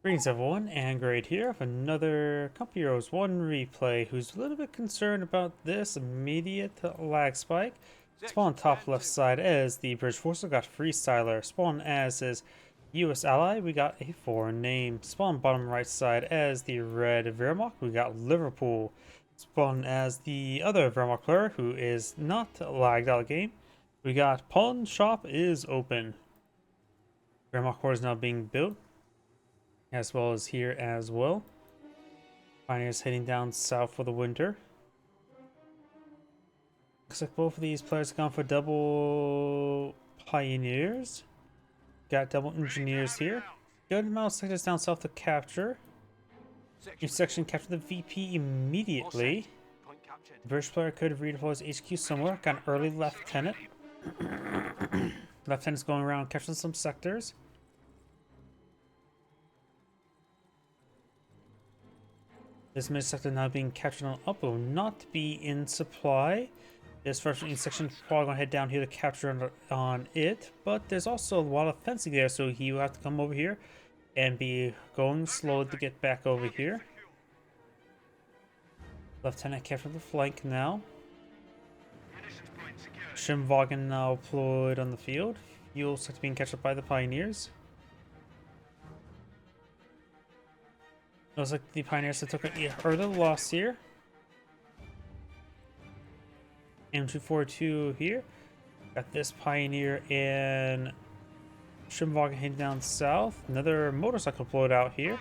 Greetings everyone, and Grade here with another Company Heroes 1 replay who's a little bit concerned about this immediate lag spike. Spawn top left side as the British forces got Freestyler. Spawn as his US ally, we got a foreign name. Spawn bottom right side as the red Wehrmacht, we got Liverpool. Spawn as the other Wehrmacht player who is not lagged out of the game, we got PwnShopIsOpen. Wehrmacht core is now being built, as well as here as well. Pioneers heading down south for the winter. Looks like both of these players have gone for double pioneers. Got double engineers here. Good amount of sectors down south to capture. New section capture the VP immediately. The British player could redeploy his HQ somewhere. Got an early lieutenant. Lieutenant's going around capturing some sectors. This mid sector now being captured on up will not be in supply. This first section probably gonna head down here to capture on it, but there's also a lot of fencing there, so he will have to come over here and be going slow to get back over here. Lieutenant captured the flank now. Schimwagen now deployed on the field. Fuel sector being captured by the pioneers. Looks like the pioneers that took an early loss here. M242 here. Got this pioneer and Schimwagen heading down south. Another motorcycle blowed out here.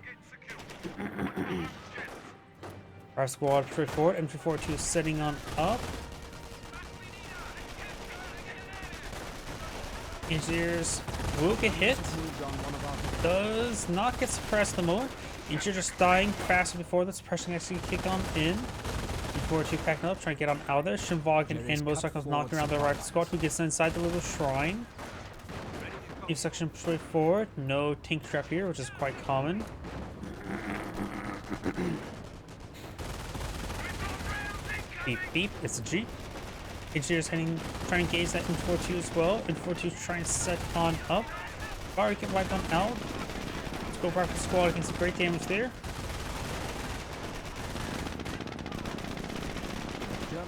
Our squad straight forward. M242 setting on up. Engineers will get hit. Does not get suppressed the moment. Engineer just dying faster before the suppression actually kick on in. Before two packing up, trying to get on out of there. Schimwagen and motorcycles knocking around the right squad who gets inside the little shrine. Each section straight forward. No tank trap here, which is quite common. Beep beep, it's a Jeep. Engineers heading, trying to engage that M42 as well. M42 is trying to set on up. Already get wiped on out. Go back to the squad against some great damage there.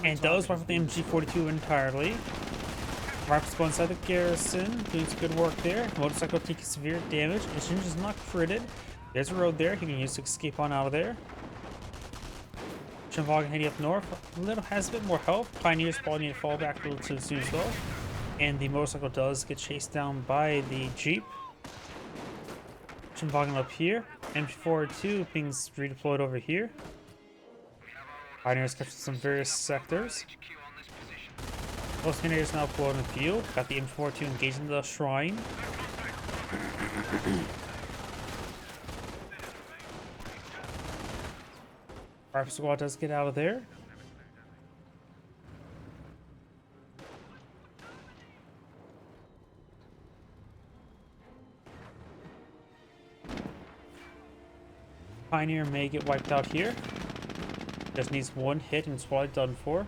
And does wipe with the MG42 entirely. Rifle squad inside the garrison, doing some good work there. Motorcycle taking severe damage. Engine is not critted. There's a road there he can use to escape on out of there. Schimwagen heading up north. Has a bit more health. Pioneers probably need to fall back a little too soon as well. And the motorcycle does get chased down by the Jeep. Schimwagen up here. M42 being redeployed over here. Pioneers captured some various sectors. Most pioneers now deployed in the field. Got the M42 engaging the shrine. Rifle squad does get out of there. Pioneer may get wiped out here. Just needs one hit and it's probably done for.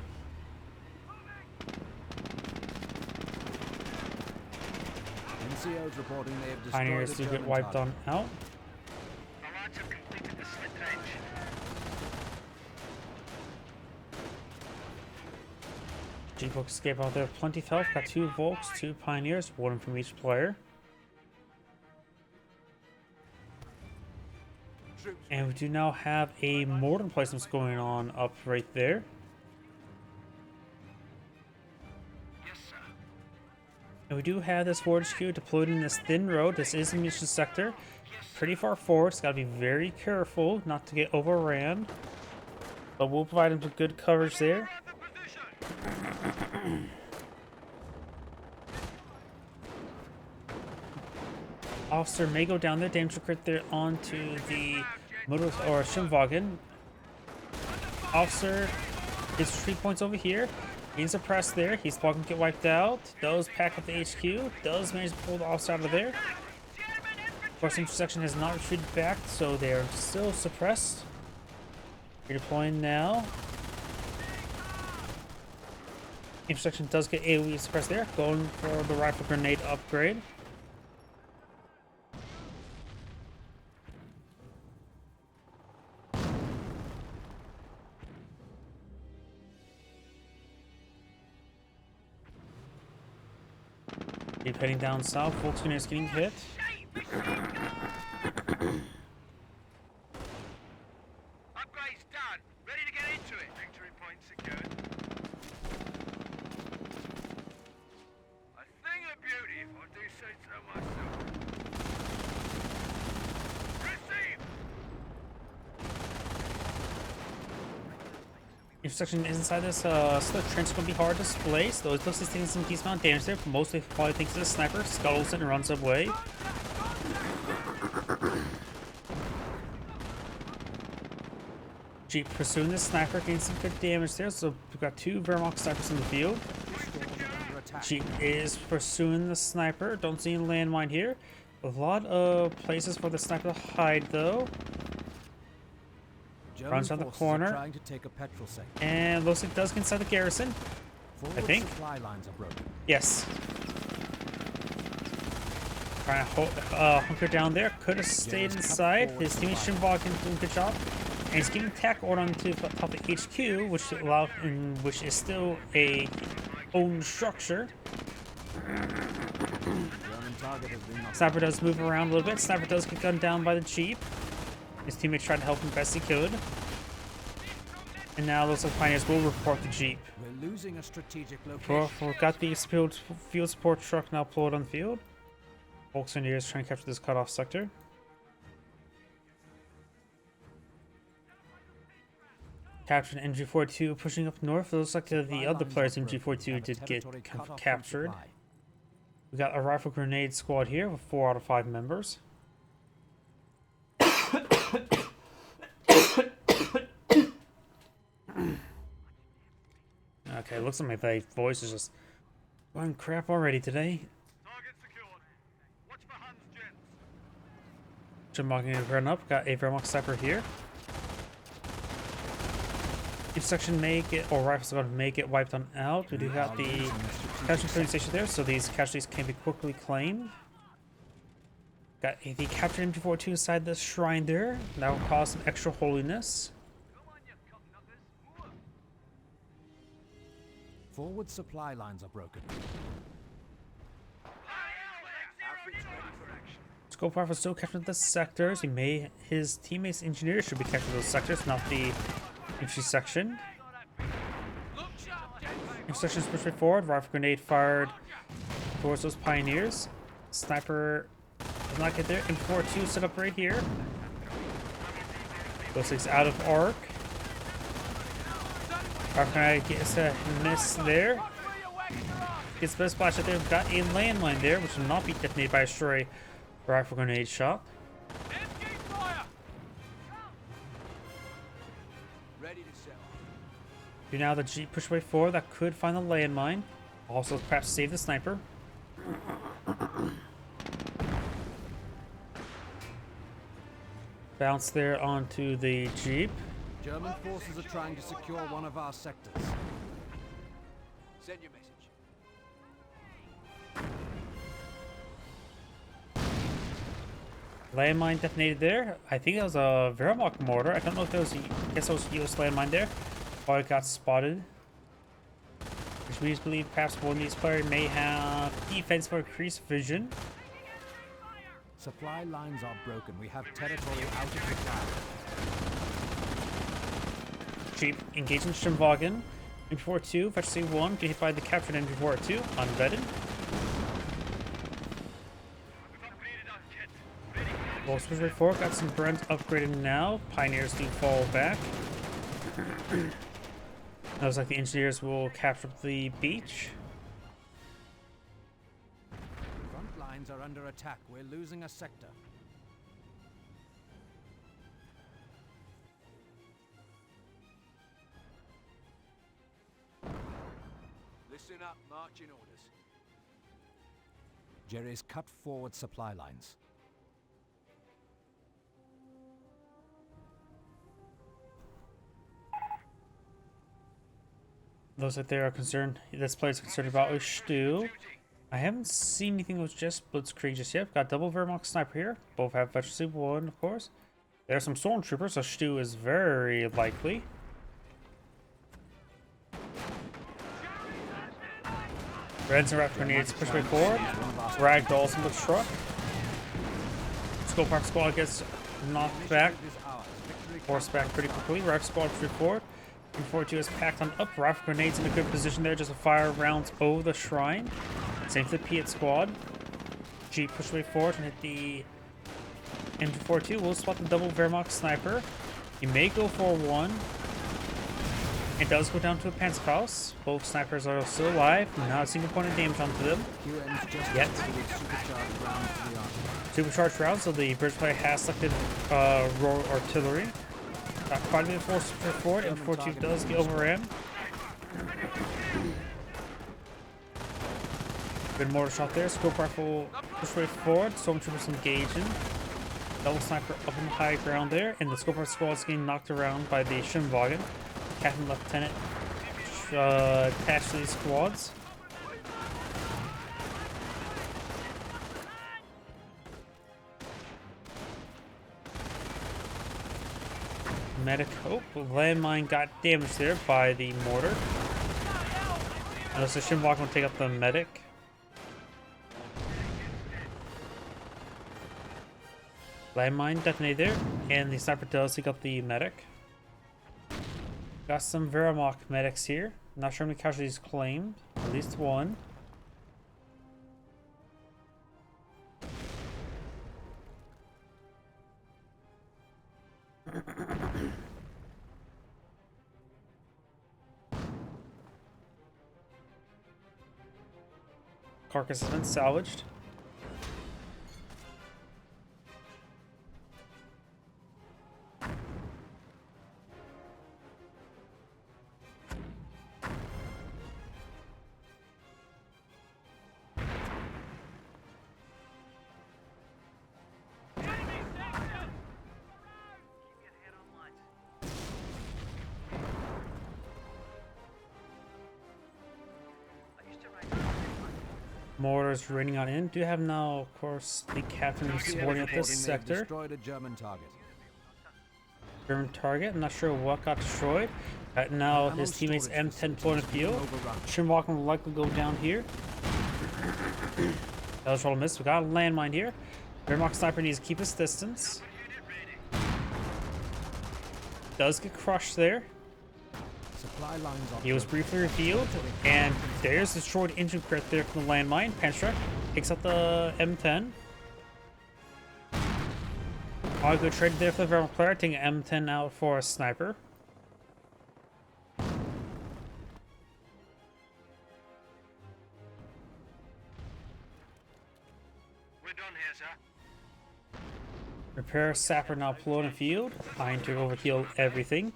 Pioneers do get wiped on out. G-Volk escape out there. Plenty of health. Got 2 Volks, 2 Pioneers, 1 from each player. And we do now have a mortar placements going on up right there. Yes, sir. And we do have this forward HQ deployed in this thin road. This is a munition sector. Pretty far forward. It's got to be very careful not to get overran. But we'll provide them with good coverage there. Officer may go down there. Damage crit there onto the motor or Schimwagen. Officer gets 3 points over here. He's suppressed there. He's probably gonna get wiped out. Does pack up the HQ. Does manage to pull the officer out of there. Of course, intersection has not retreated back, so they are still suppressed. Redeploying now. Intersection does get AoE suppressed there. Going for the rifle grenade upgrade. Keep heading down south. Volkswagen is getting hit. Upgrade's done. Ready to get into it. Victory point secured. A thing of beauty, if I do say so myself. Receive! Intersection is inside this, so the trench is going to be hard to displace. Though it looks like taking some decent amount of damage there, but mostly probably thinks it's a sniper. Scuttles it and runs away. Jeep pursuing the sniper, getting some good damage there. So we've got 2 Wehrmacht snipers in the field. Jeep is pursuing the sniper. Don't see a landmine here. A lot of places for the sniper to hide though. Runs around the corner. Trying to take a petrol sink. And looks like it does get inside the garrison. I think. Supply lines are broken. Yes. Trying to hunker down there. Could have stayed inside. His teammate Shimvog can do a good job. And he's giving tack order onto the top of HQ, which is still a own structure. Sniper does move around a little bit. Sniper does get gunned down by the Jeep. His teammates tried to help him best he could. And now looks like Pioneers will report the Jeep. We're losing a strategic location. We've got the field support truck now deployed on the field. Volkswagen trying to capture this cutoff sector. Captured MG42 pushing up north. It looks like the other players in MG42 did get captured. We got a rifle grenade squad here with 4 out of 5 members. Okay, looks like my voice is just going crap already today. Target secured. Watch for Hans, gents. Jim walking in run up. Got a Wehrmacht sniper here. Each section may get, or rifles are going to may get wiped on out. We do have the casualty filling station there, so these casualties can be quickly claimed. Got the captured MG42 inside the shrine there. That will cause some extra holiness. Forward supply lines are broken. Scope rifle still capturing the sectors. His teammates engineers should be capturing those sectors, not the infantry section. Instructions pushed forward. Rifle grenade fired towards those pioneers. Sniper does not get there. M42 set up right here. Looks like it's out of arc. Rifle grenade gets a miss there. Gets the splash out there. We've got a landmine there, which will not be detonated by a stray rifle grenade shot. Do now the Jeep push way forward. That could find the landmine. Also, perhaps save the sniper. Bounce there onto the Jeep. German forces are trying to secure one of our sectors. Send your message. Landmine detonated there. I think that was a Wehrmacht mortar. I don't know if it was. I guess it was a US landmine there. Or it got spotted. Which means believe perhaps one of these players may have defense for increased vision. Supply lines are broken. We have territory out of the cloud. Jeep engaging Sturmwagen. MG42, fetch C1, get hit by the captured MG42, unvetted. Volkswagen 4 got some Brent upgraded now. Pioneers do fall back. Looks like the engineers will capture the beach. Front lines are under attack. We're losing a sector. Listen up, marching orders. Jerry's cut forward supply lines. Those that they are concerned, this player is concerned about is Stu. I haven't seen anything with just Blitzkrieg just yet. Got double Wehrmacht sniper here. Both have efficiency 1, of course. There are some stormtroopers, so Stu is very likely. Reds and rapid grenades push way forward. Ragdolls into the truck. Scope Park Squad gets knocked back. Forced back pretty quickly. Rapid Squad push forward. M42 is packed on up. Rapid grenades in a good position there just to fire rounds over the shrine. Same for the Piet Squad. Jeep push way forward and hit the M242. Will spot the double Wehrmacht sniper. He may go for one. It does go down to a Panzerfaust. Both snipers are still alive. Not a single point of damage onto them. Yet. Supercharged rounds, so the bridge player has selected Roar Artillery. Quite a bit of force to forward. M42 does get overran. Good mortar shot there. Scope rifle push way forward. Stormtroopers engaging. Double sniper up in the high ground there. And the scope rifle squad is getting knocked around by the Schimwagen. Captain Lieutenant attached to these squads. Medic Hope. Landmine got damaged there by the mortar. Unless the Schimwagen will take up the medic. Landmine detonated there, and the sniper does take up the medic. Got some Wehrmacht medics here. Not sure how many casualties claimed. At least one. Carcass has been salvaged. Mortars raining on in. Do have now, of course, the captain supporting at this sector. Destroyed a German target. German target. I'm not sure what got destroyed. Right now, his teammates M10 point of view. Schimwagen will likely go down here. That was roll a miss. We got a landmine here. Wehrmacht sniper needs to keep his distance. Does get crushed there. He was briefly revealed, and there's destroyed engine crit there from the landmine. Panstruck picks up the M10. All good trade there for the Wehrmacht player, taking M10 out for a sniper. We're done here, sir. Repair sapper now pulled in field, trying to overheal everything.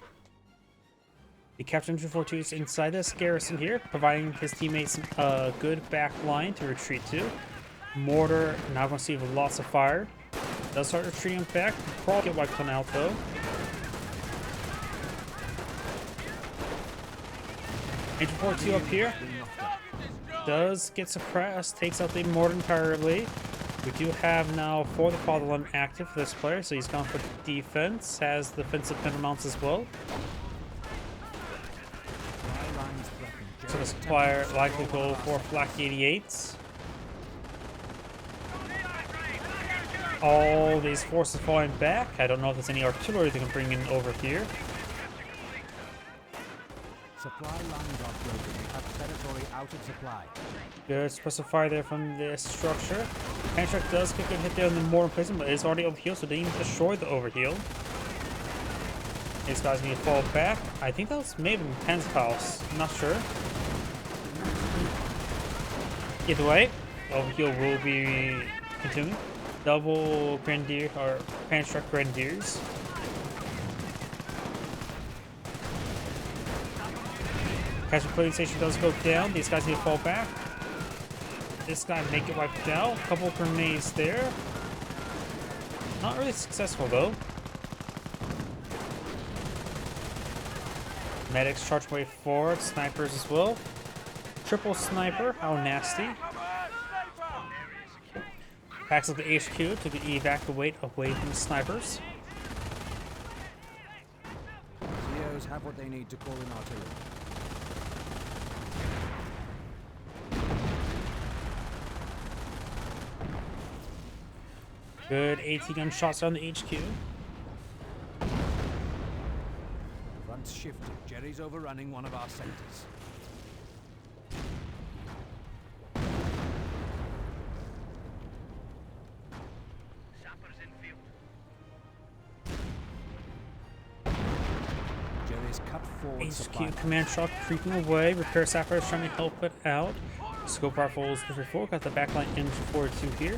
The Captain 242 is inside this garrison here, providing his teammates a good back line to retreat to. Mortar now going to see lots of fire. Does start retreating back. Probably get wiped on out though. Agent 42 up here. Does get suppressed, takes out the mortar entirely. We do have now for the Fatherland active for this player, so he's gone for defense, has defensive pin mounts as well. So the supplier likely go for flak 88s. All these forces falling back. I don't know if there's any artillery they can bring in over here. Supply lines are broken. We have territory out of supply. Good suppressive fire there from this structure. Panstruck does get a good hit there in the mortar prison, but it's already overhealed, so they didn't destroy the overheal. These guys need to fall back. I think that was maybe Panzerfaust. I'm not sure. Either way, overheal will be continuing. Double Grenadier or Panstruck Grenadiers. Casual plating station does go down. These guys need to fall back. This guy may get wiped out. A couple of grenades there. Not really successful though. Medics charge way forward. Snipers as well. Triple sniper. How nasty. Packs up the HQ to evacuate away from the snipers. COs have what they need to call in artillery. Good AT gun shots on the HQ. Front's shifted. Jerry's overrunning one of our sectors. Sappers in field. Jerry's cut forward supply. HQ command shot creeping away. Repair sappers trying to help it out. Scope rifles pushing forward. Got the backline in forward two here.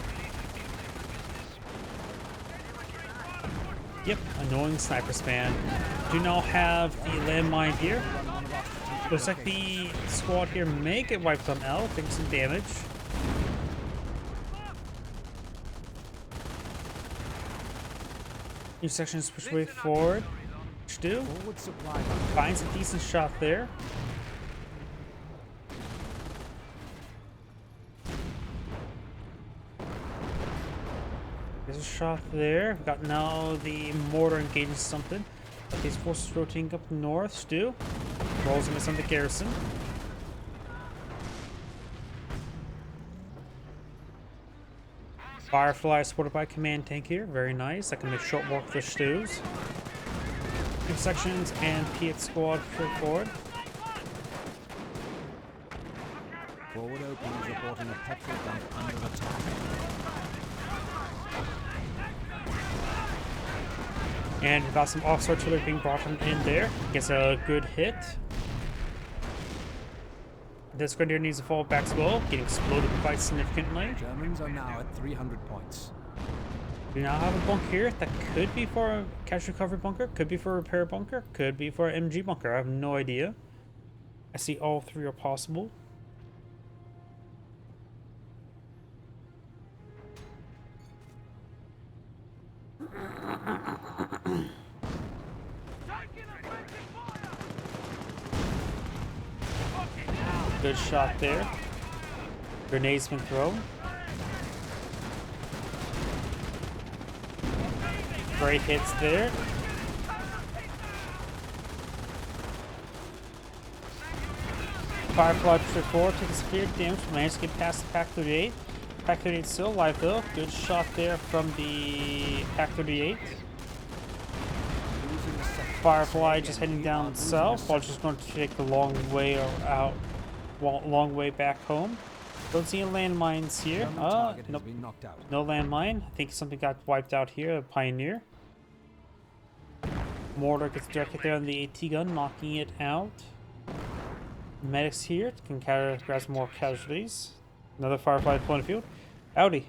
Yep, annoying sniper spam. Do now have the landmine here. Looks like the squad here may get wiped on L, taking some damage. New sections push way forward. Do Forward supply. finds a decent shot there. There's a shot there. We've got now the mortar engaging something. Got these forces rotating up north. Stu rolls into some of the garrison. Firefly supported by command tank here. Very nice. I can make short work for Stu's. Two sections and Piet squad forward. Forward open is reporting a petrol dump under attack. And we've got some offshore artillery being brought in there. Gets a good hit. This grenadier needs to fall back as well, getting exploded quite significantly. Germans are now at 300 points. We now have a bunker here that could be for a cash recovery bunker, could be for a repair bunker, could be for an MG bunker. I have no idea. I see all three are possible. Good shot there. Grenades been thrown. Great hits there. Firefly pushed forward, took a severe damage, managed to get past the Pack 38. Pack 38 still alive though. Good shot there from the Pack 38. Firefly just heading down south, while just going to take the long way out, long way back home. Don't see any landmines here. Nope. No landmine. I think something got wiped out here. A Pioneer. Mortar gets directly there on the AT gun, knocking it out. Medics here can grab some more casualties. Another Firefly deploying the field. Howdy.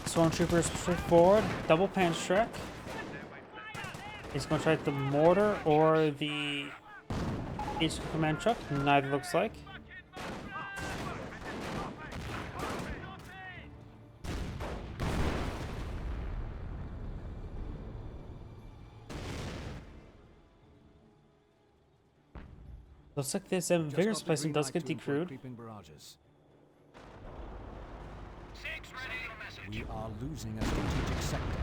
Stormtroopers push forward, double punch track. He's going to try the mortar or the HQ command truck. Neither looks like. Looks like this vigorous placement does get decrewed. We are losing a strategic sector.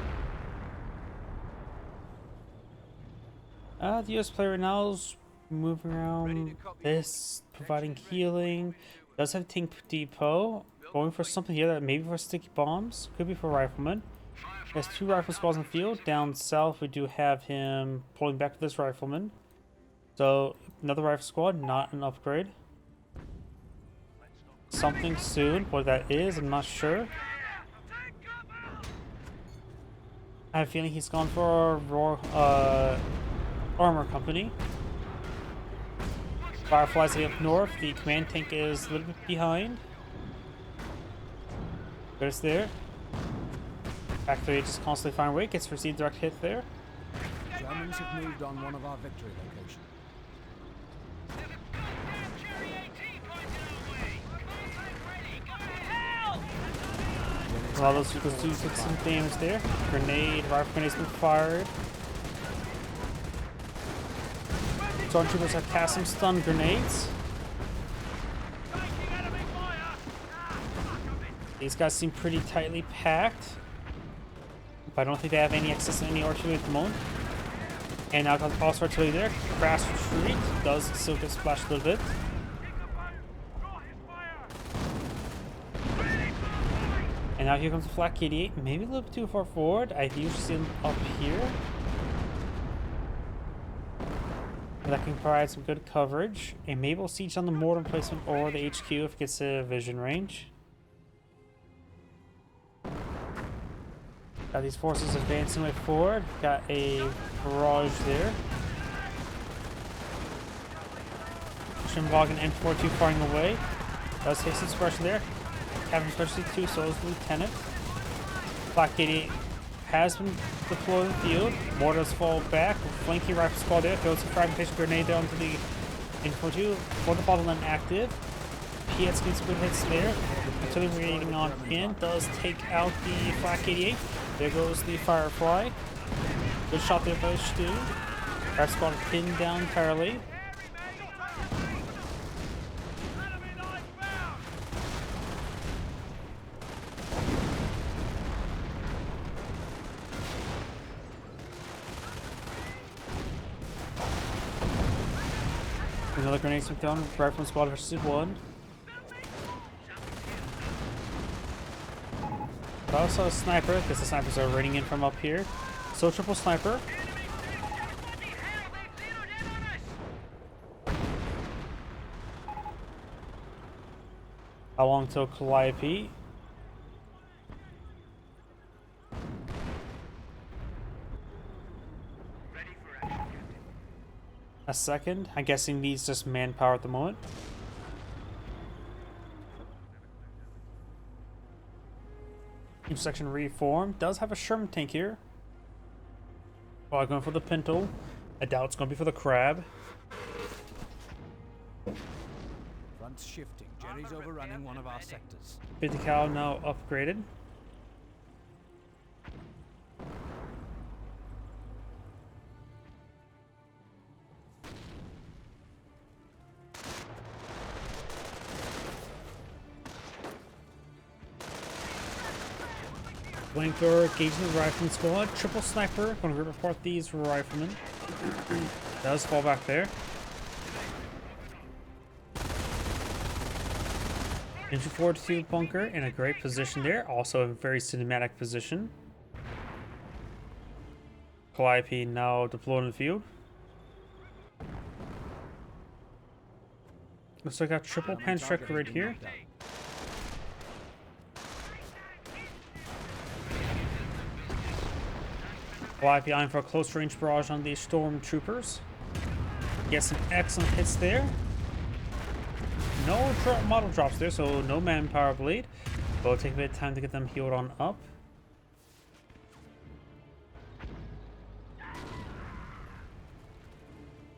The US player right now is moving around this, providing healing. Does have tank depot. Going for something here that maybe for sticky bombs. Could be for riflemen. There's two rifle squads in the field. Down south we do have him pulling back to this rifleman. So another rifle squad, not an upgrade. Something soon. What that is, I'm not sure. I have a feeling he's gone for a armor company. Fireflies up north. The command tank is a little bit behind. There's there. Back 3 just constantly firing away. Gets received direct hit there. Germans have moved on one of our victory locations. Well, those do take some damage there. Grenade, rifle grenade's been fired. Stormtroopers have cast some stun grenades. These guys seem pretty tightly packed. But I don't think they have any access to any artillery at the moment. And now comes also artillery there. Crash retreat. Does still get splashed a little bit. And now here comes the Flak 88. Maybe a little bit too far forward. I usually see him up here. That can provide some good coverage. And maybe we'll siege on the mortar placement or the HQ if it gets a vision range. Got these forces advancing way forward. Got a barrage there. Shimbogan and M42 firing away. Does take some suppression there. Captain Specialty 2, so is the Lieutenant. Flak 88 has been deployed in the field. Mortars fall back. Flanking rifle squad there. Throws a fragmentation grenade down to the M42. Mortar bottle inactive. PS getting some good hits there. Artillery rating on in. Does take out the Flak 88. There goes the Firefly. Good shot there by Stu. Rifle squad pinned down entirely. Another grenade sweep down, rifle squad versus one. But also a sniper, because the snipers are raining in from up here. So triple sniper. Along to Calliope. A second. I'm guessing needs just manpower at the moment. Intersection reform does have a Sherman tank here. Well, going for the Pinto. I doubt it's going to be for the Crab. Front's shifting. Jerry's overrunning one of our sectors. 50 cal now upgraded. Flamethrower engaging the rifleman squad. Triple sniper. Going to report these riflemen. Does fall back there. Infantry 42 bunker in a great position there. Also a very cinematic position. Calliope now deployed in the field. Looks like I got triple PwnShop right here. Calliope eyeing for a close range barrage on these stormtroopers. Get some excellent hits there. No model drops there, so no manpower bleed. But it'll take a bit of time to get them healed on up.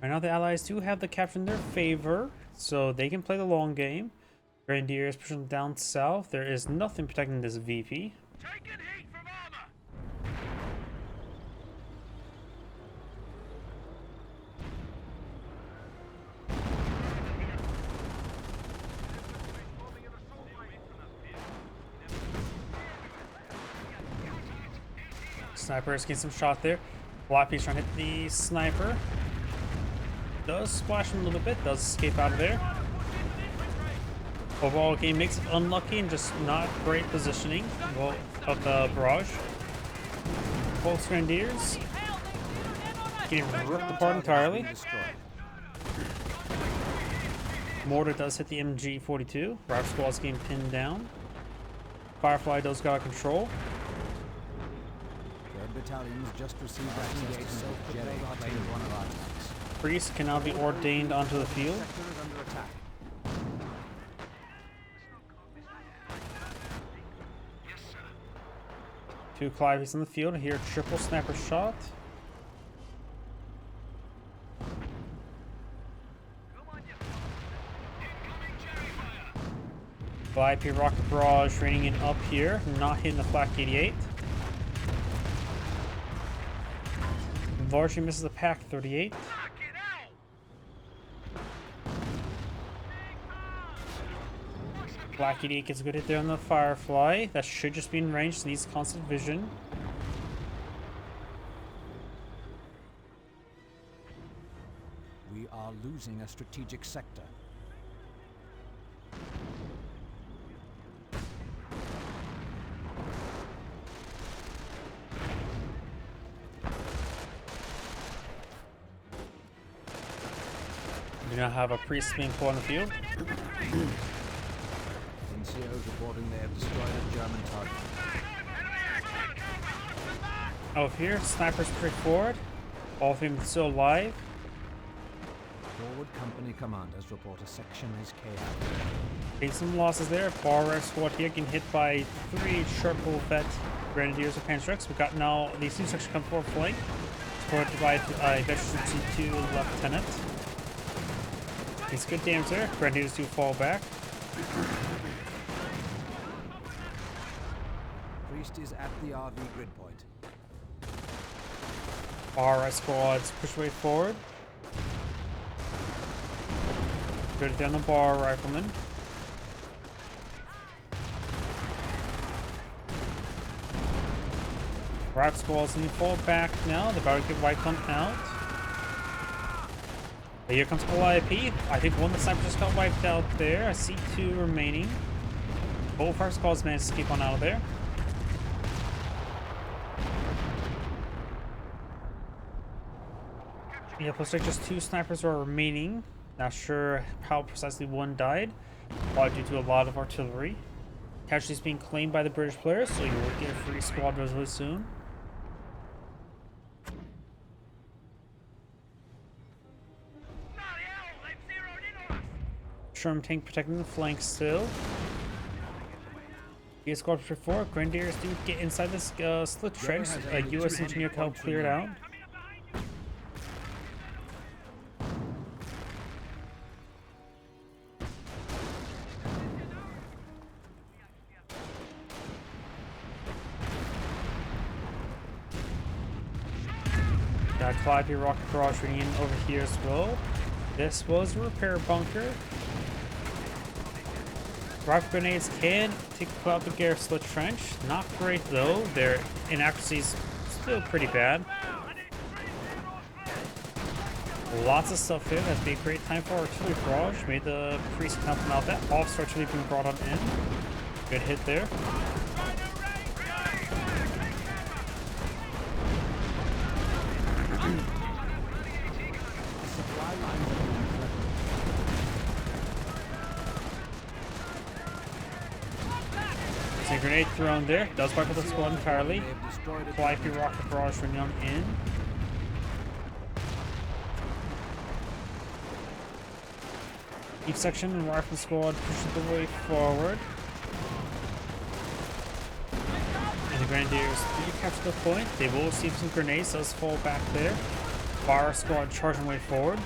Right now the allies do have the capture in their favor, so they can play the long game. Grenadier is pushing down south. There is nothing protecting this VP. Taking heat from armor. Sniper is getting some shot there. Floppy's trying to hit the sniper. Does splash him a little bit, does escape out of there. Overall game makes it unlucky and just not great positioning of the barrage. Both Grenadiers getting ripped apart entirely. Mortar does hit the MG42. Rifle squad's getting pinned down. Firefly does got control. Battalion's just received access to self-Jerry claimed one of our tanks. Priest can now be ordained onto the field. Sector is under attack. Two Cliveys in the field. Here, triple sniper shot. VIP rocket barrage raining in up here, not hitting the Flak 88. Largely misses the Pack 38. Black 88 gets a good hit there on the Firefly. That should just be in range, so needs constant vision. losing a strategic sector. We now have a priest being put on the field. NCOs reporting they have destroyed a German target. Over here, snipers pretty forward. All of them still alive. Forward company commanders report a section is KO. Taking some losses there. Bar squad here getting hit by 3 Sharp vet Grenadiers of Panstrucks. We've got now the C section come forward flank. Supported by Veteran 2 Lieutenant. It's good damage there. Grenadiers do fall back. Priest is at the RV grid point. Our squads push way forward. Good down the bar rifleman. Rap squads need to fall back now. They're about to get wiped on out. But here comes LIP. I think one of the snipers just got wiped out there. I see 2 remaining. Both our squads managed to keep on out of there. Yeah, looks like just 2 snipers are remaining. Not sure how precisely one died. Probably due to a lot of artillery. Casualties being claimed by the British players, so you will get a free squad really soon. Sherman tank protecting the flank still. The squad for 4. Grenadiers do get inside this slit trench. A US engineer can help clear it out. Got Clive your rocket barrage ringing over here as well. This was a repair bunker. Rocket grenades can take out the Gareth slit trench. Not great though. Their inaccuracy is still pretty bad. Lots of stuff here. That'd be a great time for artillery barrage. Made the priest come out that. Officer artillery being brought on in. Good hit there. A grenade thrown there. Does wipe out the squad entirely. Fly your rocket barrage from Young in. Each section and rifle squad pushes the way forward. And the Grenadiers do capture the point. They will receive some grenades, does fall back there. Fire squad charging way forward.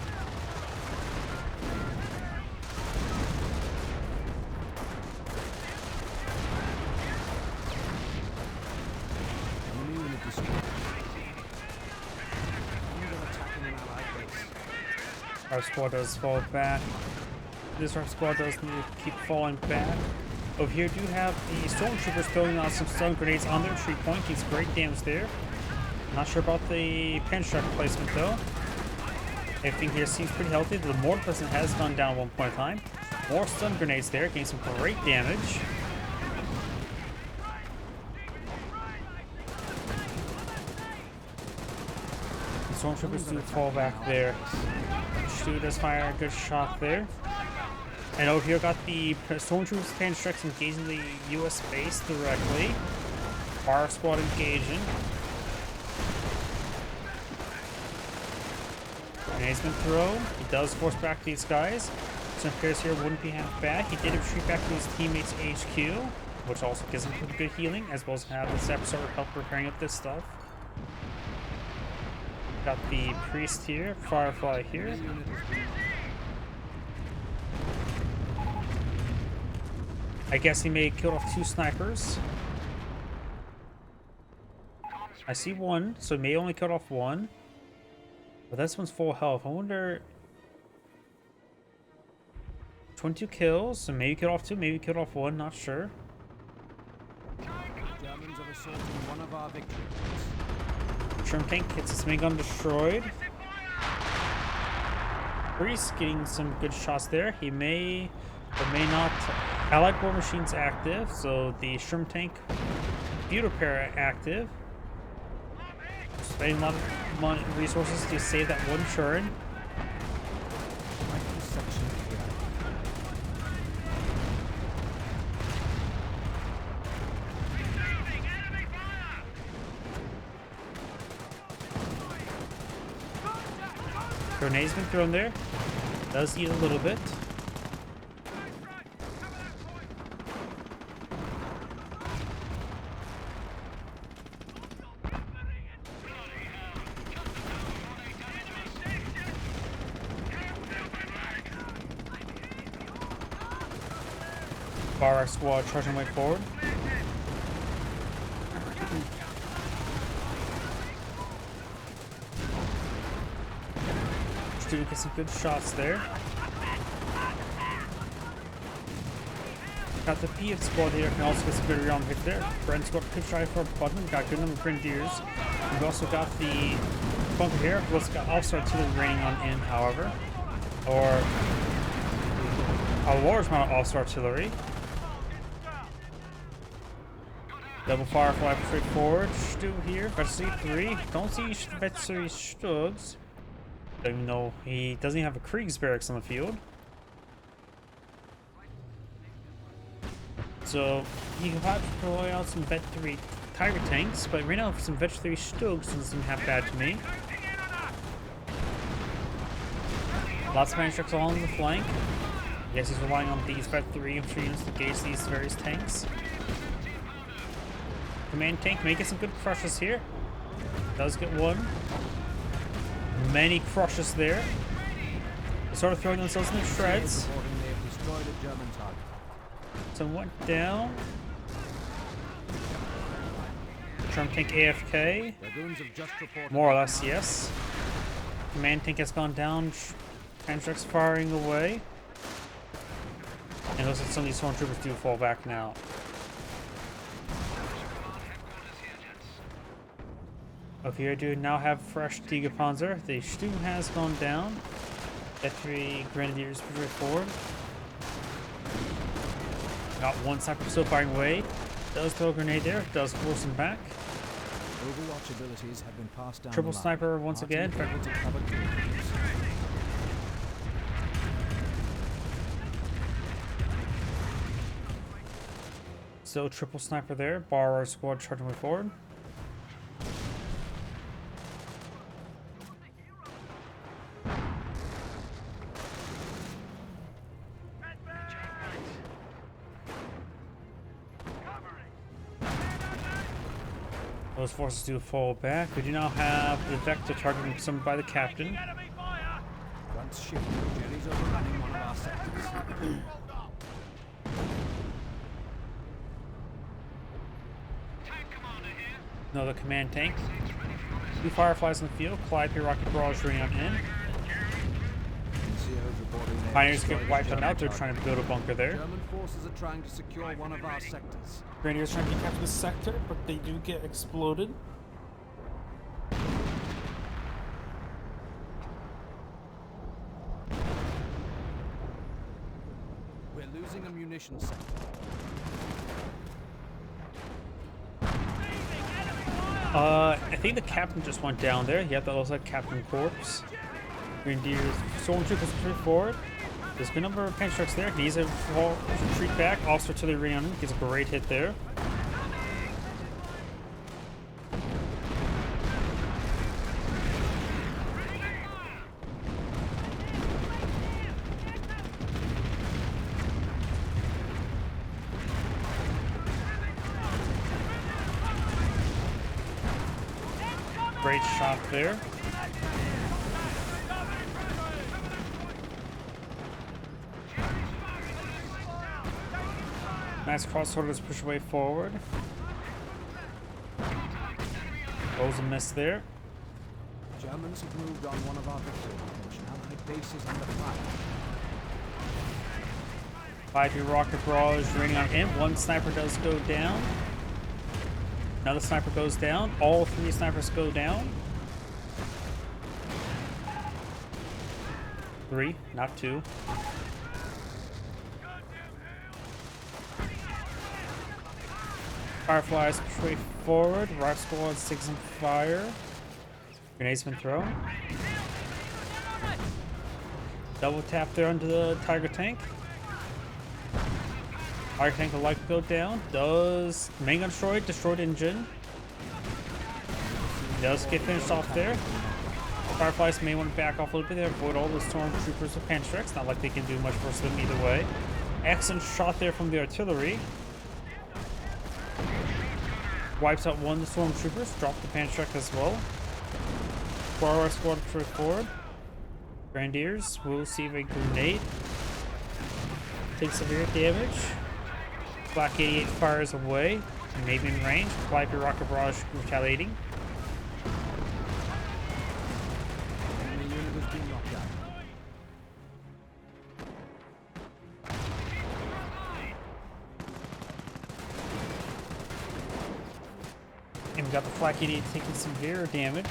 Our squad does fall back. This our squad does need to keep falling back. Over here do have the stormtroopers throwing out some stun grenades on their tree point. It's great damage there. Not sure about the Panstruck placement though. Everything here seems pretty healthy. The mortar person has gone down at one point in time. More stun grenades there, getting some great damage. Stormtroopers do fall back there. Stu does fire a good shot there. And over here got the Stormtroopers Panstrucks engaging the US base directly. Fire squad engaging. Grenade's been thrown. He does force back these guys. Some players here wouldn't be half bad. He did retreat back to his teammates' HQ, which also gives him pretty good healing, as well as have the episode help repairing up this stuff. Got the priest here, Firefly here. I guess he may have killed off 2 snipers. I see 1, so he may only killed off 1. But this one's full health. I wonder. 22 kills, so maybe killed off 2, maybe killed off 1, not sure. Germans are assaulting one of our victories. Trim tank gets its main gun destroyed. Priest getting some good shots there. He may or may not. Allied war machines active, so the shrimp tank, butyl pair active. Spending a lot of money, resources to save that one turn. Rifle section here. Grenades been thrown there. Does eat a little bit. Bar squad charging way forward. Stu gets some good shots there. Got the PF squad here, can also get some good round hit there. Brent's got pitch eye for a button, got good number of grenadiers. We've also got the bunker here. We've also got also artillery raining on in, however. Or a large amount of also artillery. Double Firefly straight forward. Stu here. Vettery 3. Don't see Vettery Stugs. Don't even know. He doesn't even have a Krieg's barracks on the field. So you can probably deploy out some Vet 3 Tiger tanks, but right now some Vet 3 Stugs doesn't seem half bad to me. Lots of Spanish trucks along the flank. Yes, he's relying on these Vet 3 infantry units to gauge these various tanks. Command tank may get some good crushes here. Does get one. Many crushes there. They're sort of throwing themselves in the shreds. Some went down. Trump tank AFK. More or less, yes. Command tank has gone down. Panzer's firing away. And it looks like some of these stormtroopers do fall back now. Over here, do now have fresh Tigerpanzer. The Stu has gone down. Vet3 Grenadiers push forward. Got one sniper still firing away. Does throw a grenade there. Does force him back. Overwatch abilities have been passed down. Triple sniper once again. So triple sniper there. Bar our squad charging way forward. Those forces do fall back. We do now have the Vector targeting some by the captain. Front ship. Jerry's overrunning one of our sectors. Another command tank. Two Fireflies in the field. Calliope rocket barrage running on in. Pioneers get wiped on out. They're trying to build a bunker there. German forces are trying to secure one of our sectors. Grenadiers trying to capture the sector, but they do get exploded. We're losing a munitions sector. I think the captain just went down there. Yeah, that looks like Captain Corpse. Grenadiers, stormtroopers retreat forward. There's a good number of Panzer trucks there. He needs a retreat back. Also artillery on him. Gets a great hit there. Great shot there. Nice crossorders push way forward. Goes a miss there. Germans have moved on one of our victory lines. Now my base is under fire. 5-year rocket barrage raining on him. One sniper does go down. Another sniper goes down. All three snipers go down. 3, not 2. Fireflies straight forward. Rock squad sticks on fire. Grenades been thrown. Double tap there under the Tiger tank. Tiger tank will likely go down. Does main gun destroyed engine. Does get finished off there. Fireflies may want to back off a little bit there, avoid all the stormtroopers with Panstrix. Not like they can do much for them either way. Excellent shot there from the artillery. Wipes out one of the stormtroopers. Drop the Panstrix as well. Squad straight forward. Grenadiers will receive a grenade. Take severe damage. Black 88 fires away. Maybe in range. Calliope rocket barrage retaliating. And we got the Flak 88 taking severe damage.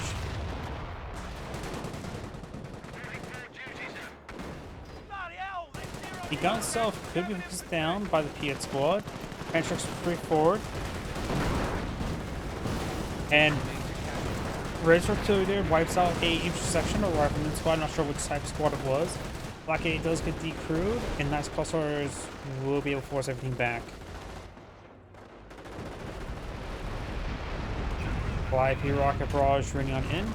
The gun itself could be focused down by the Piet squad. Panstrix free forward. And Razor Artillery there wipes out a intersection or rifleman squad. Not sure which type of squad it was. Black 8 does get decrewed, and nice crossovers will be able to force everything back. Calliope rocket barrage running on in.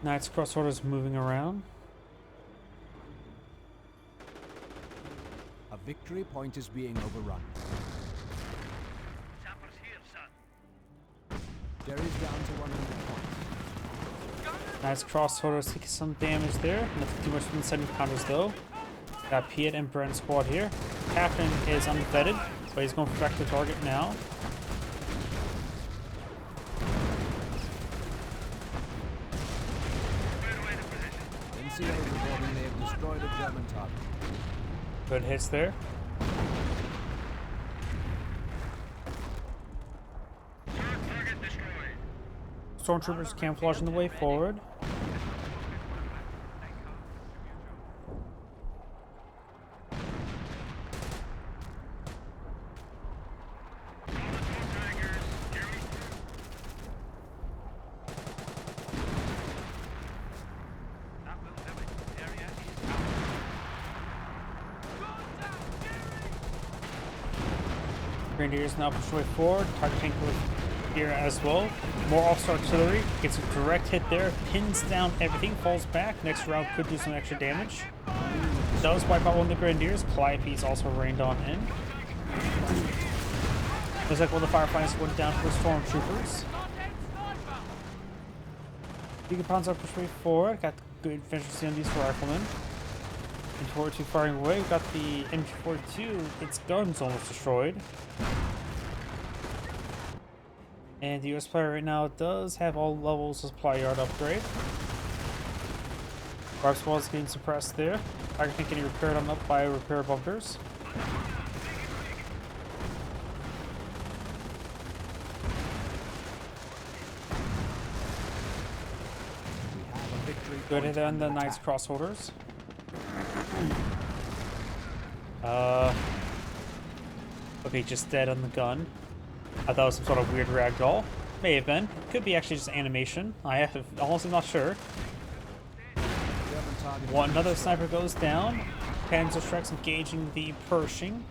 Knight's crossovers moving around. A victory point is being overrun. Sappers here, son. Jerry's down to 100 points. Nice crossovers taking some damage there. Nothing too much from the setting counters though. Got Piet and Brent squad here. Captain is unvetted, so he's going to back the target now. NCO reporting they have destroyed a German target. Good hits there. Target destroyed. Stormtroopers camouflaging the way forward. Grenadiers now push way forward. Target tank with here as well. More officer artillery. Gets a direct hit there. Pins down everything. Falls back. Next round could do some extra damage. Does wipe out one of the Grenadiers. Calliope's also rained on in. Looks like one of the Fireflies went down for the Stormtroopers. Beacon are pushed way forward. Got good efficiency on these riflemen. And forward 2 firing away. We've got the MG42. Its gun's almost destroyed. And the US player right now does have all levels of supply yard upgrade. Barb squad is getting suppressed there. Tiger tank getting repaired on up by repair bunkers. Good hit on the Knight's crossholders. Okay, just dead on the gun. I thought it was some sort of weird ragdoll. May have been. Could be actually just animation. I have honestly not sure. Another sniper goes down. Panzerschrecks engaging the Pershing.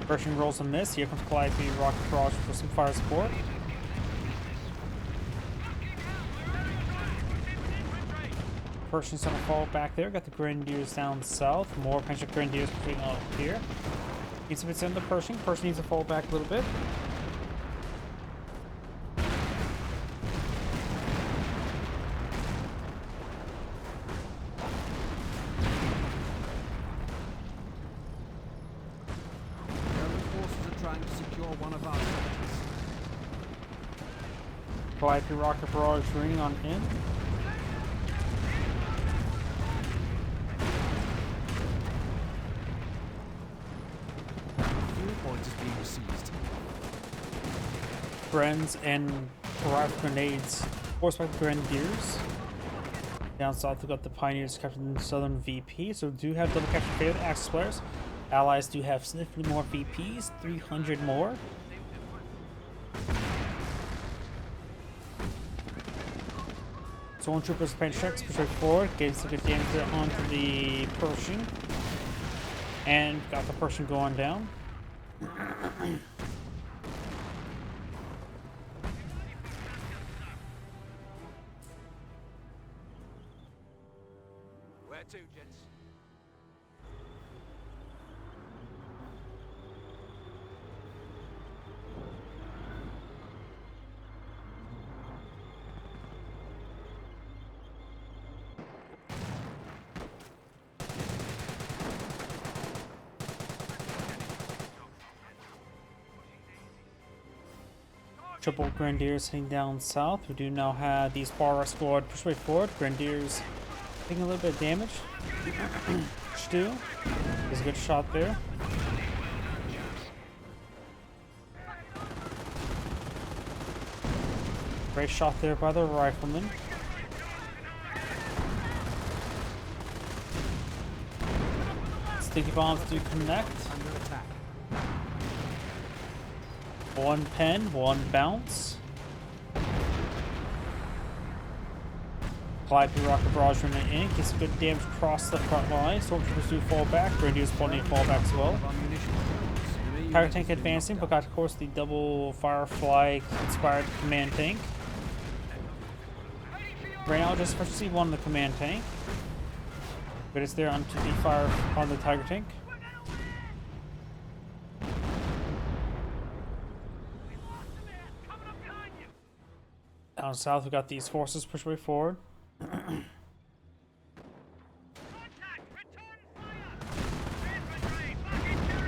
Pershing rolls a miss. Here comes Calliope rocket barrage for some fire support. Pershing's gonna fall back there. Got the Grenadiers down south. More Panzer Grenadiers pushing up here. Needs to be sent to Pershing. Pershing needs to fall back a little bit. German forces are trying to secure one of our sectors. Calliope rocket barrage ring on in. were seized. Friends and rifle grenades forced by the Grenadiers. Down south, we got the Pioneers capturing the Southern VP, so we do have double capture favor the Axis players. Allies do have significantly more VPs, 300 more. Stormtroopers paint checks, push right forward, getting some good damage there onto the Pershing. And got the Pershing going down. Where to, gents? Triple Grenadiers heading down south. We do now have the Spar squad push way forward. Grenadiers taking a little bit of damage. Stu is a good shot there. Great shot there by the rifleman. Sticky bombs do connect. Under attack. One pen, one bounce. Calliope rocket barrage running in, gets some good damage across the front line. Stormtroopers do fall back, Grenadiers plenty of fallback as well. Tiger tank advancing, but got of course the double Firefly inspired command tank. Right now just first see one of the command tank. But it's there onto the fire on the Tiger tank. Down south, we got these forces push way forward.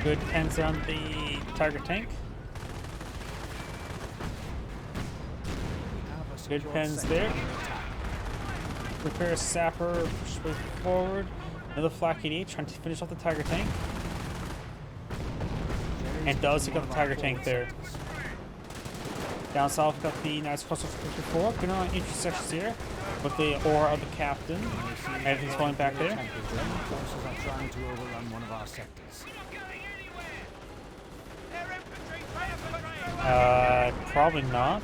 Good pens on the Tiger tank. Good pens there. Repair sapper, push way forward. Another flak 88 trying to finish off the Tiger tank. And does pick up the Tiger tank there. Down south, got the nice crossover 54. Good on intersections here with the aura of the captain. Everything's going back there. Forces are trying to overrun one of our sectors. Probably not.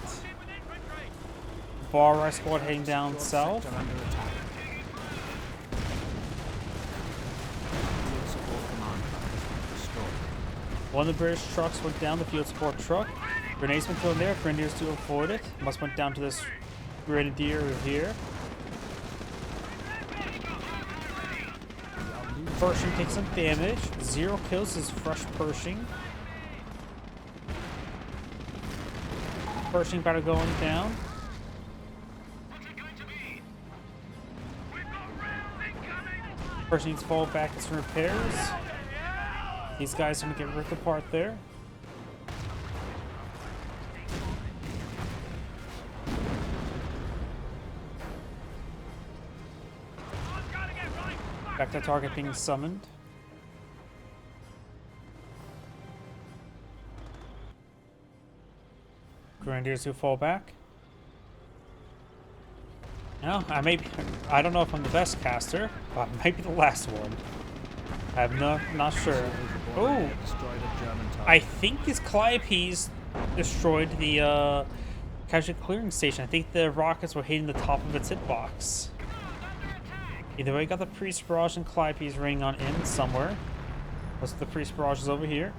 Bar Rice squad heading down south. Sector under attack. Field support command has been destroyed. One of the British trucks went down, the field support truck. Grenades been thrown there, Grenadiers to avoid it. Must went down to this Grenadier here. Pershing takes some damage. 0 kills is fresh Pershing. Pershing battle going down. Pershing's fall back as repairs. These guys are gonna get ripped apart there. Back to target being summoned. Grenadiers who fall back. No, I don't know if I'm the best caster, but I might be the last one. I'm not sure. Oh, I think his Calliope's destroyed the casualty clearing station. I think the rockets were hitting the top of its hitbox. Either way, got the Priest Barrage and Calliope's ring on in somewhere. Most of the Priest Barrage is over here.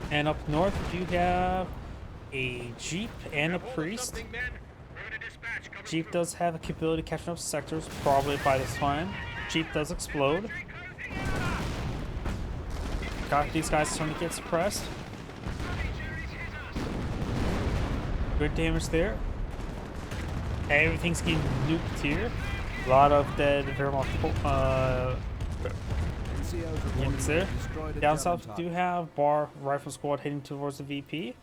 And up north, we do have a Jeep and a Priest. Jeep does have a capability to capture up sectors, probably by this time. Jeep does explode. Got these guys starting to get suppressed. Good damage there. Everything's getting nuked here. A lot of dead Vermont units there. Down south, we do have Bar Rifle Squad heading towards the VP.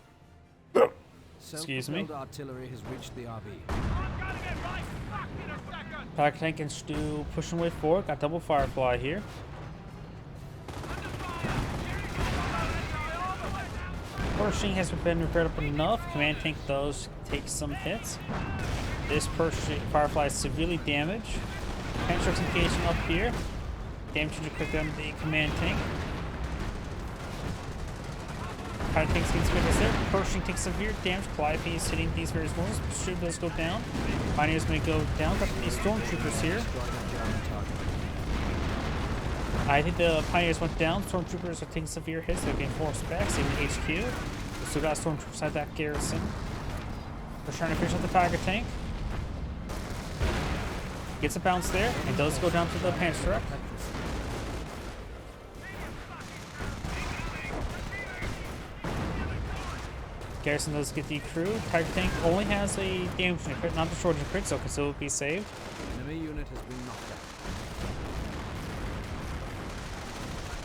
Excuse me. Artillery has reached the RV. Pack tank and Stu pushing way forward. Got double Firefly here. Pershing has been repaired up enough. Command tank does take some hits. This Pershing Firefly is severely damaged. Command truck's engaging up here. Damaging quickly on the command tank. Command tank's getting some hits there. Pershing takes severe damage. Calliope is hitting these various moves. Should those go down? Pioneers may go down. Got these stormtroopers here. I think the Pioneers went down. Stormtroopers are taking severe hits. They're getting forced back. Saving HQ. We still got stormtroopers inside that garrison. We're trying to finish up the Tiger tank. Gets a bounce there, and does go down to the Panzer truck. Garrison does get decrewed. Tiger tank only has a damage and crit, not destroyed and crit, so can still be saved. Enemy unit has been knocked out.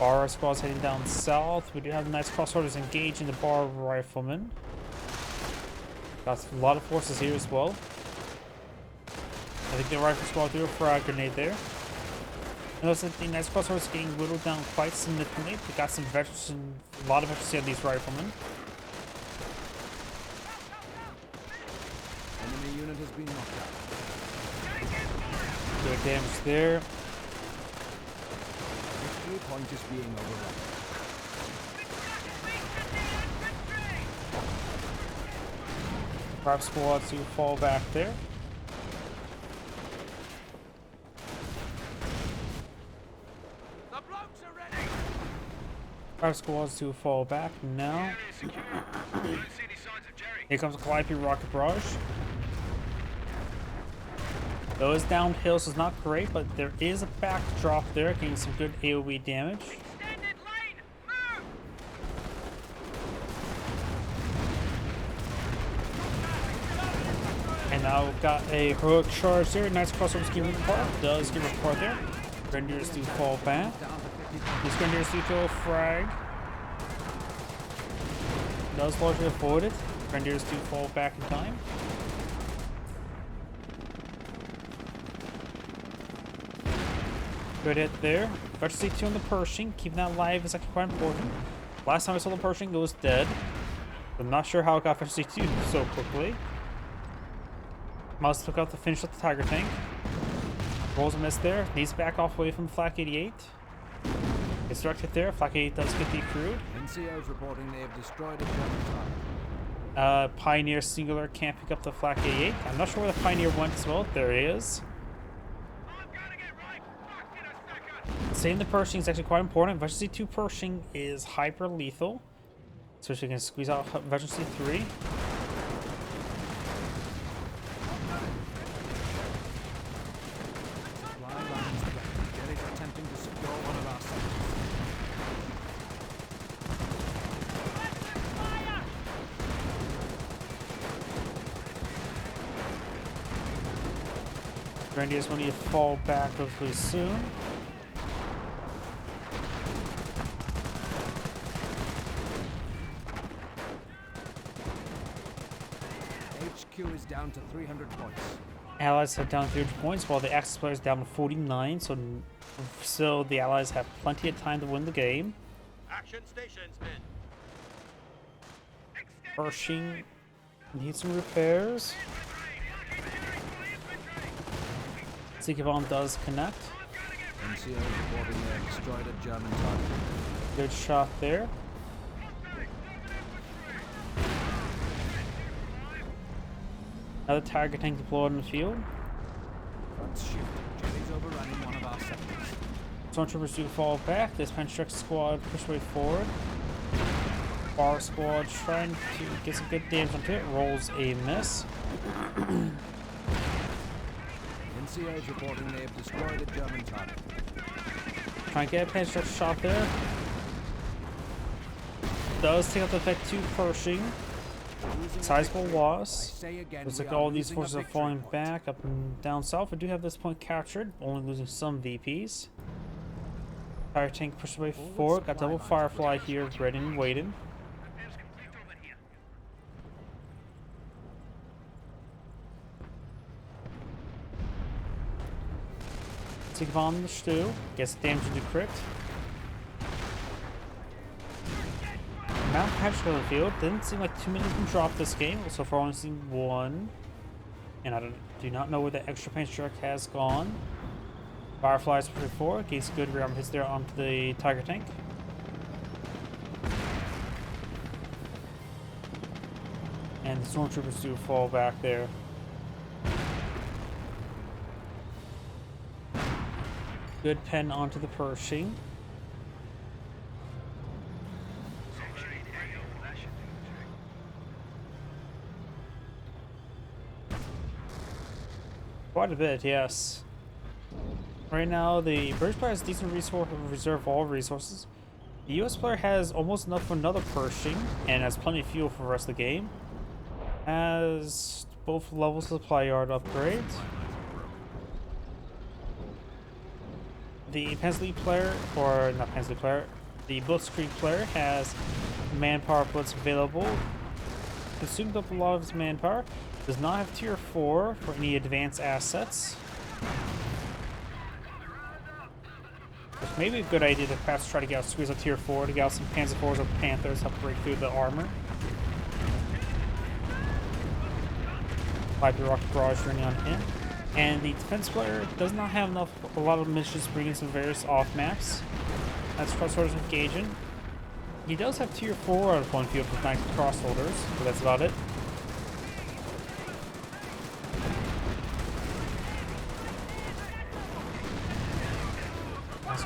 Bar squad's heading down south. We do have nice crossorders engaging the bar riflemen. Got a lot of forces here as well. I think the rifle squad threw a frag grenade there. Notice that the nice crossorders is getting whittled down quite significantly. We got some veterans, a lot of veterans on these riflemen. Enemy unit has been knocked out. Good damage there. Victory point is being overrun. Private squad to fall back there. The blokes are ready. Private squads to fall back now. Don't see any signs of Jerry. Here comes a Calliope rocket barrage. Though it's downhill, so it's not great, but there is a backdrop there, getting some good AoE damage. Extended lane. Move. And now we've got a heroic charge there. Nice crossover getting apart. Does get apart there. Grenadiers do fall back. These Grenadiers do throw a frag. Does largely avoid it. Grenadiers do fall back in time. Good hit there. Veteran C2 on the Pershing. Keeping that alive is actually quite important. Last time I saw the Pershing, it was dead. I'm not sure how it got Veteran C2 so quickly. Mouse took out to finish up the Tiger tank. Rolls a miss there. Needs to back off away from Flak 88. It's directed there. Flak 88 does get decrewed. NCO's reporting they have destroyed a German target. Pioneer singular can't pick up the Flak 88. I'm not sure where the Pioneer went as well. There he is. I'm gonna get right. Fuck in a second. Saving the Pershing is actually quite important. Veteran C2 Pershing is hyper lethal. So she can squeeze out Veteran C3. Supply lines threatened. Jerry's attempting to secure one of our sectors. Grenadiers will need to fall back hopefully soon. HQ is down to 300 points. Allies have down 300 points while the Axis players down to 49, so still the Allies have plenty of time to win the game. Action stations, men. Pershing needs some repairs. Sikavon does connect. NCO reporting they have destroyed a German target. Good shot there. Another Tiger tank deployed in the field. Front shift. Jerry's overrunning one of our sectors. Stormtroopers do fall back. This Penstruck squad push way forward. Bar squad trying to get some good damage onto it. Rolls a miss. NCO's reporting they have destroyed a German target. Trying to get a Penstruck shot there. Does take out the effect 2 Pershing. Sizable loss. Looks like all these forces are falling back up and down south. We do have this point captured, only losing some VPs. Fire tank pushed away forward. Got double Firefly here, ready and waiting. Repairs complete over here. Sigvon the Stew gets damage to crit. Mount Patrick on the field. Didn't seem like too many of them dropped this game. So far, only seen one. And I do not know where the extra paint truck has gone. Fireflies 44 gains good rearm hits there onto the Tiger tank. And the stormtroopers do fall back there. Good pen onto the Pershing. Quite a bit, yes. Right now, the British player has decent reserve all resources. The US player has almost enough for another Pershing and has plenty of fuel for the rest of the game. Has both levels of supply yard upgrades. The Pensley player, or not Pensley player, the Blitzkrieg player has manpower blitz available. Consumed up a lot of his manpower. Does not have tier 4 for any advanced assets. Which may be a good idea to perhaps try to get out squeeze a tier 4 to get out some Panzer IVs or Panthers, help break through the armor. Viper Rocket Barrage running on him. And the defense player does not have a lot of missions to bring in some various off maps. That's crossholders engaging. He does have tier 4 out of one field with 9 crossholders, but that's about it.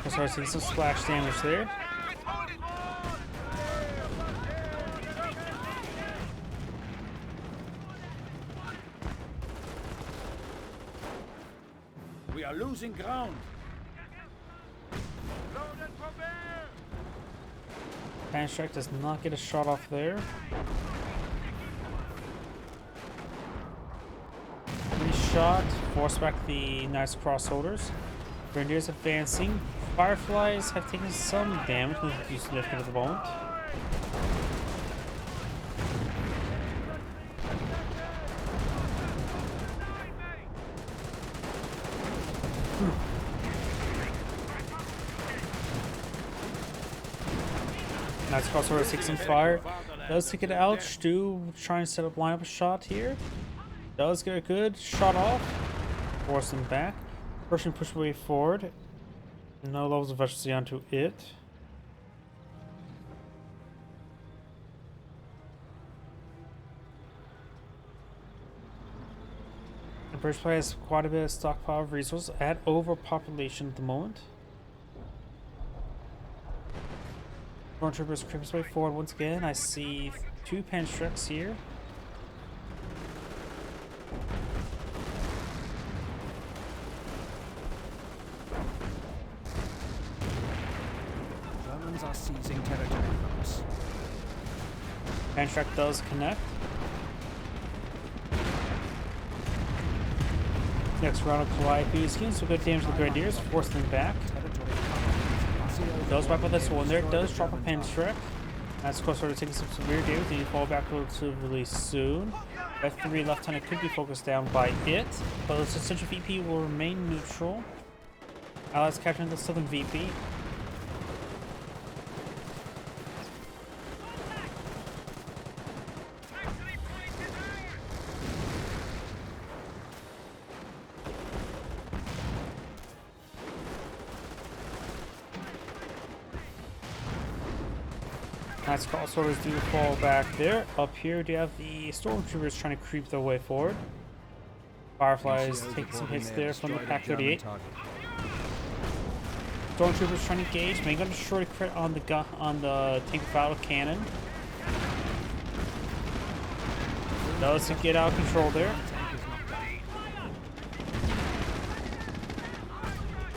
Crossholders taking some splash damage there. We are losing ground. PwnShop does not get a shot off there. Shot, force back the nice crossholders. Grenadiers advancing. Fireflies have taken some damage, nothing too significant at the moment. Nice crossover, take some fire. Does take it out. Stu trying to set up line up a shot here. Does get a good shot off. Force him back. Person push way forward. No levels of efficiency onto it. The British player has quite a bit of stockpile of resources at overpopulation at the moment. Stormtroopers creep his way forward once again. I see 2 Penstructs here. Germans are seizing territory from us. Penstruct does connect. Next round of Calliope's getting some good damage to the Grenadiers, forcing them back. Does wipe out this one there, does drop a Penstruct. That's of course sort of taking some severe damage, and you fall back relatively soon. That 3 Lieutenant could be focused down by it, but the Central VP will remain neutral. Allies capturing the Southern VP. Nice crossovers do fall back there. Up here, do you have the Stormtroopers trying to creep their way forward? Fireflies taking some hits there from the Pack 38. Stormtroopers trying to engage. Maybe going to destroy a crit on the tank battle cannon. Does get out of control there.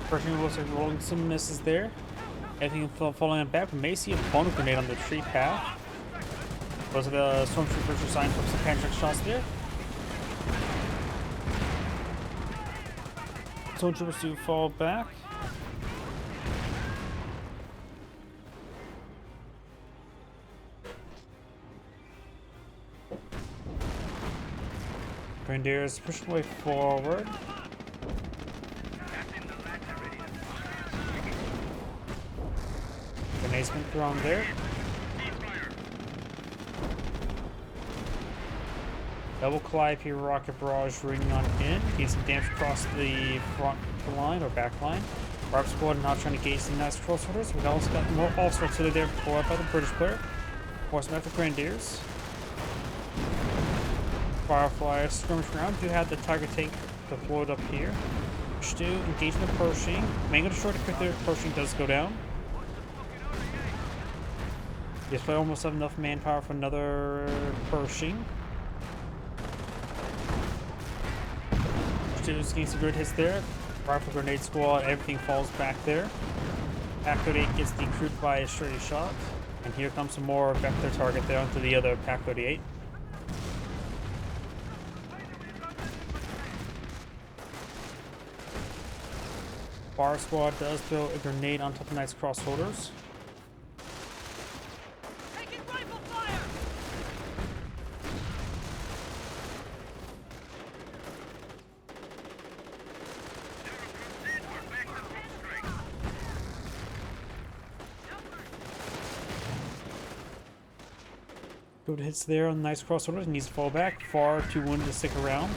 Pershing looks like rolling some misses there. Everything falling on back. We may see a bonus grenade on the tree path. Those are the Stormtroopers resigned from some Penstruct shots there. Stormtroopers do fall back. Grenadiers push their way forward. Grenades been thrown there. Double Calliope rocket barrage ringing on in. Gain some damage across the front line or back line. Barb squad not trying to gauge the nice crossovers. We've also got more all-star to there before by the British player. Force them after Grenadiers. Fireflies skirmish around. Do have the Tiger tank deployed up here. Stu engaging the Pershing. Mango to short if the Pershing does go down. Yes, but I almost have enough manpower for another Pershing. Stu's getting some good hits there. Rifle grenade squad, everything falls back there. Pack 38 gets decrewed by a straight shot. And here comes some more vector target there onto the other Pack 38. Bar squad does throw a grenade on top of Knight's crossholders. Taking rifle fire! Good hits there on Knight's crossholders. Needs to fall back. Far too wounded to stick around.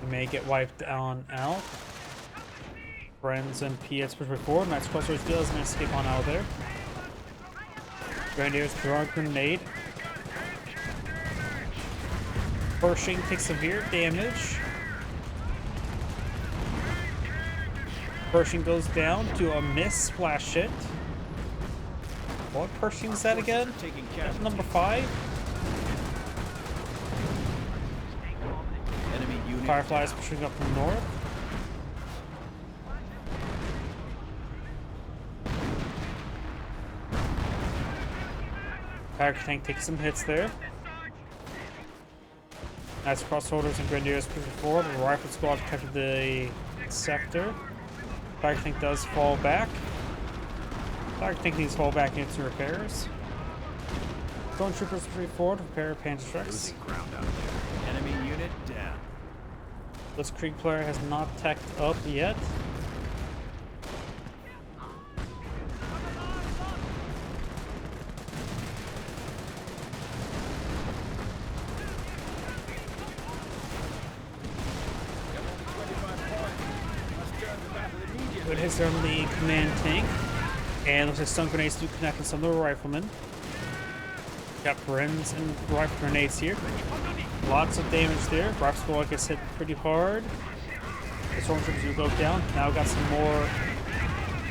May get wiped on out. Friends and PS push forward. Knight's crossroads does manage to escape on out there. Grenadiers throw a grenade. Pershing takes severe damage. Pershing goes down to a miss splash hit. What Pershing is that again? That's number 5. Fireflies pushing up from north. Tiger tank takes some hits there. Nice crossholders and Grenadiers pushing forward. The rifle squad captured the sector. Tiger tank does fall back. Tiger tank needs to fall back into repairs. Drone troopers pushing forward. Repair Panzer trucks. Enemy unit down. This Krieg player has not teched up yet. Good hits there on the command tank. And looks like stun grenades do connect with some of the riflemen. Got Bren's and rifle grenades here. Lots of damage there. Rifle squad gets hit pretty hard. The stormtroopers do go down. Now got some more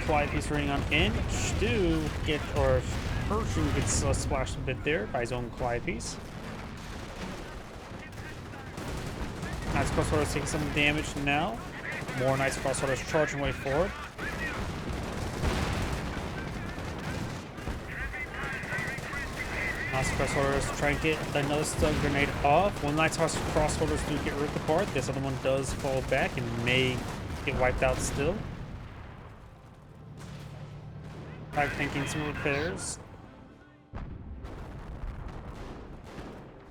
Calliope's running on in. Stu get, or Pershing gets splashed a bit there by his own Calliope's. Nice crossholders taking some damage now. More nice crossholders charging way forward. Nice crossholders try and get another stun grenade off. One nice crossholders do get ripped apart. This other one does fall back and may get wiped out still. I'm thinking some repairs.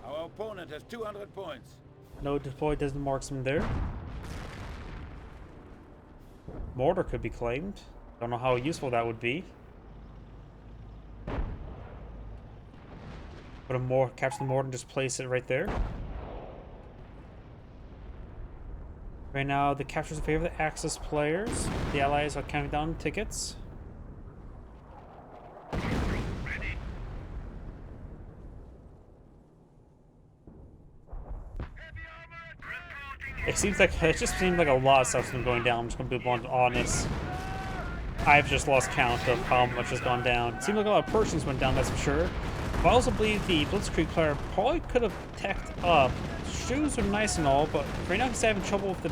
Our opponent has 200 points. No deploy doesn't mark some there. Mortar could be claimed. Don't know how useful that would be. But capture the mortar and just place it right there. Right now, the captures in favor of the Axis players. The Allies are counting down tickets. It just seems like a lot of stuff's been going down. I'm just gonna be blunt honest. I've just lost count of how much has gone down. It seems like a lot of Persians went down, that's for sure. But I also believe the Blitzkrieg player probably could have teched up. Shoes are nice and all, but right now he's having trouble with the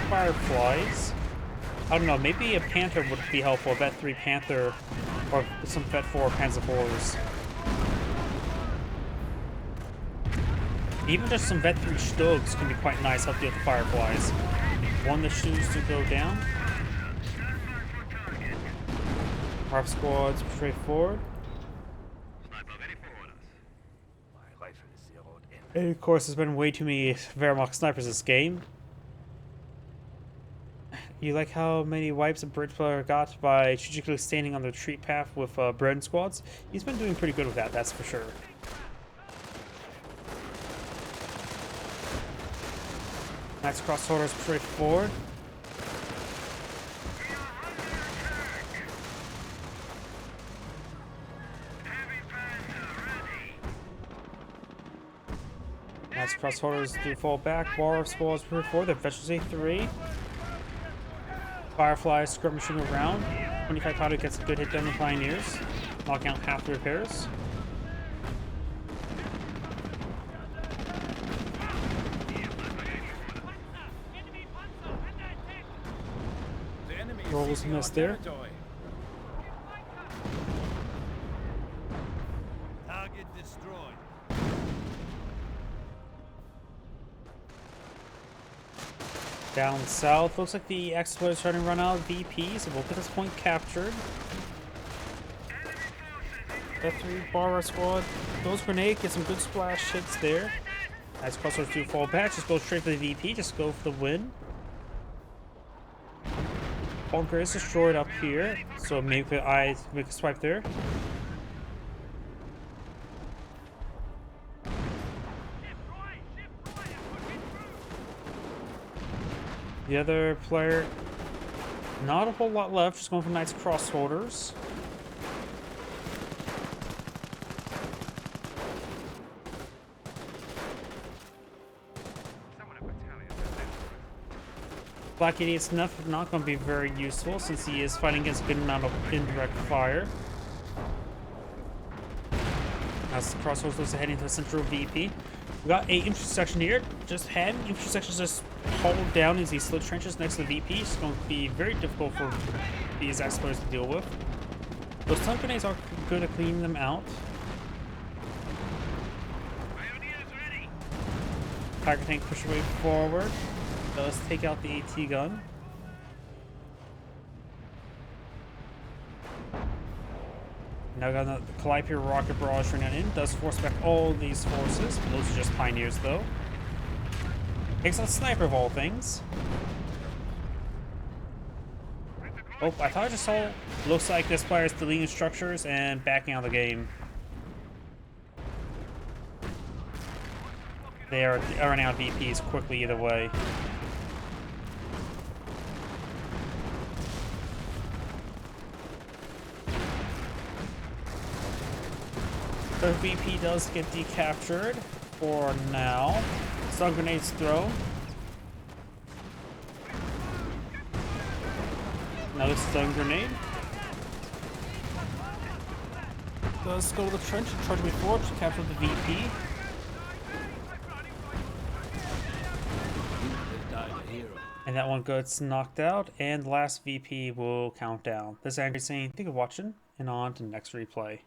Fireflies. I don't know, maybe a Panther would be helpful, a Vet 3 Panther, or some Vet 4 Panzer IVs. Even just some Vet 3 Stogs can be quite nice, help deal with the Fireflies. One the shoes to go down. Harp squads straightforward. And of course, there's been way too many Wehrmacht snipers this game. You like how many wipes a bridge player got by strategically standing on the retreat path with burn squads? He's been doing pretty good with that, that's for sure. Next crossholder is straightforward. Next crossholders do fall back. Bar squads for 4. The Vegetables A3. Firefly skirmishing around. 25 powder gets a good hit down the Pioneers, knocking out half the repairs. The enemy Rolls is seizing our missed there. territory. Target destroyed. Down south, looks like the exploit is starting to run out of VP, so we'll get this point captured. F3 bar squad. Those grenade, get some good splash hits there. Nice crossovers do fall back, just go straight for the VP, just go for the win. Bunker is destroyed up here, so maybe I make a swipe there. The other player, not a whole lot left, just going for nice crossholders. Black Idiot's not going to be very useful since he is fighting against a good amount of indirect fire. As the crossholders are heading to the central VP. We got a intersection here. Just had intersections just hold down as these slit trenches next to the VP. It's going to be very difficult for these exploits to deal with. Those stun grenades are good at cleaning them out. Tiger tank push away forward. Does take out the AT gun. Now got the Calliope rocket barrage running in. Does force back all these forces. Those are just Pioneers though. Takes out Sniper of all things. Oh, I thought I just saw. Looks like this player is deleting structures and backing out of the game. They are running out of VPs quickly either way. The VP does get decaptured for now. Stun grenades thrown. Another stun grenade. Does go to the trench and charge me forward to capture the VP. They died a hero. And that one gets knocked out, and the last VP will count down. This is Angry saying, thank you for watching, and on to the next replay.